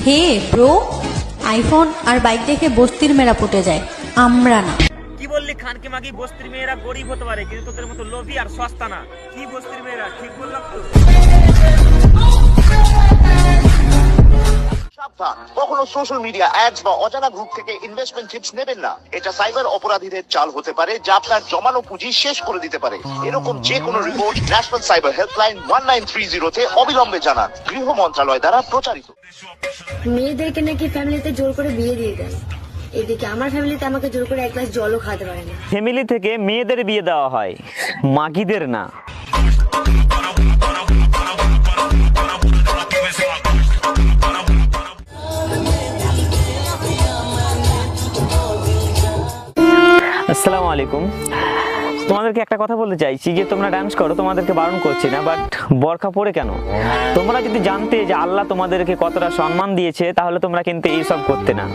Hey bro, iPhone আর bike দেখে বস্তির মেয়েরা পটে যায়, আমরা না। কি বললি খানকে মাগি? বস্তির মেয়েরা গরিব হতে পারে কিন্তু তোদের মতো লোভী আর সস্তা না। কি বস্তির মেয়েরা, ঠিক বললাম তো? সাবধান, কখনো সোশ্যাল মিডিয়া অ্যাডস বা অজানা গ্রুপ থেকে ইনভেস্টমেন্ট টিপস নেবেন না। এটা সাইবার অপরাধীদের চাল হতে পারে যা আপনার জমানো পুঁজি শেষ করে দিতে পারে। এরকম যে কোনো রিপোর্ট ন্যাশনাল সাইবার হেল্পলাইন 1930 তে অবিলম্বে জানান। গৃহ মন্ত্রণালয় দ্বারা প্রচারিত। মেয়েদেরকে নাকি ফ্যামিলিতে জোর করে বিয়ে দিয়ে দেয়, এদিকে আমার ফ্যামিলিতে আমাকে জোর করে এক গ্লাস জলও খাওয়াতে পারে না। ফ্যামিলি থেকে মেয়েদের বিয়ে দেওয়া হয়, মাগিদের না। আসসালামু আলাইকুম। তোমাদেরকে একটা কথা বলতে চাইছি যে তোমরা ডান্স করো, তোমাদেরকে বারণ করছি না, বাট বোরকা পরে কেন? তোমরা যদি জানতে যে আল্লাহ তোমাদেরকে কতটা সম্মান দিয়েছে তাহলে তোমরা কিন্তু এইসব করতে না।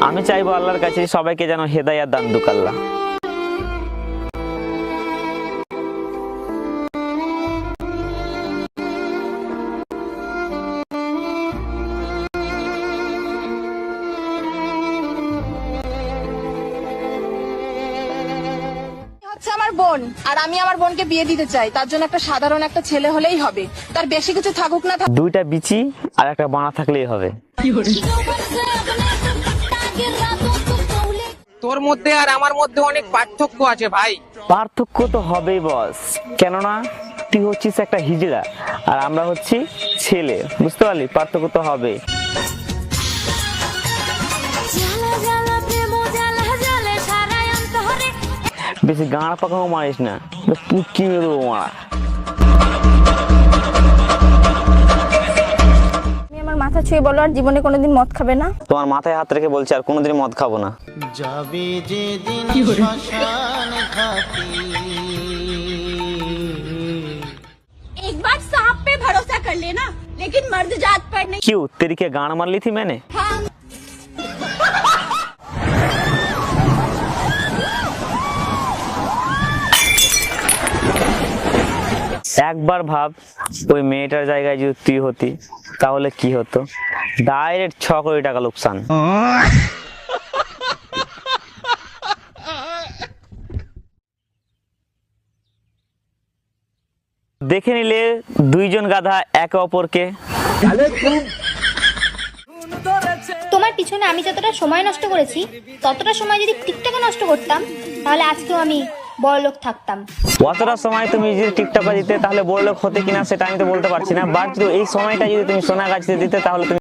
আমি চাইবো আল্লাহর কাছে সবাইকে যেন হেদায়াত দান দুক আল্লাহ। হচ্ছে আমার বোন, আর আমি আমার বোনকে বিয়ে দিতে চাই। তার জন্য একটা সাধারণ একটা ছেলে হলেই হবে, তার বেশি কিছু থাকুক না থাকুক। দুইটা বিচি আর একটা বানা থাকলেই হবে। তোর মধ্যে আর আমার মধ্যে অনেক পার্থক্য আছে ভাই। পার্থক্য তো হবেই বস, কেননা তুই হচ্ছিস একটা হিজড়া আর আমরা হচ্ছি ছেলে, বুঝতে পারলি? পার্থক্য তো হবে। বেশি গাঁড় পাকাও মারিস না, পুটকি মেরে দেবো মারা। তুমি আমার মাথা ছুঁয়ে বলো আর জীবনে কোনোদিন মদ খাবে না? তোমার মাথায় হাত রেখে বলছি আর কোনোদিন মদ খাবো না। যাবে যেদিন শ্মশান ঘাটে। एक बार सांप पे भरोसा कर लेना, लेकिन मर्द जात पर नहीं। क्यों, तेरी क्या गाड़ मार ली थी मैंने? একবার ভাব ওই মেয়েটার জায়গায় যদি তুই হতি তাহলে কি হতো? ডাইরেক্ট 6 কোটি টাকা লোকসান। দেখে নিলে দুইজন গাধা একে অপরকে। তোমার পিছনে আমি যতটা সময় নষ্ট করেছি ততটা সময় যদি টিকটকে নষ্ট করতাম তাহলে আজকেও আমি বড়লোক থাকতাম। অতটা সময় তুমি যদি টিকটকে দিতে তাহলে বড়লোক হতে কিনা সেটা আমি তো বলতে পারছি না, বাট এই সময়টা যদি তুমি সোনাগাছিতে দিতে তাহলে তুমি